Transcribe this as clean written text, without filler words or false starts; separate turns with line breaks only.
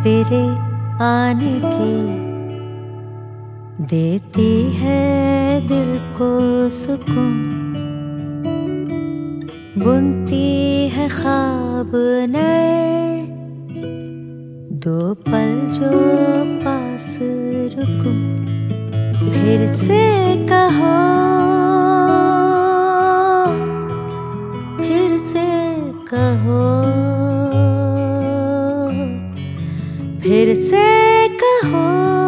तेरे आने की देती है दिल को सुकून, बुनती है ख्वाब नए, दो पल जो पास रुकूं, फिर से कहो, फिर से कहो, फिर से कहो।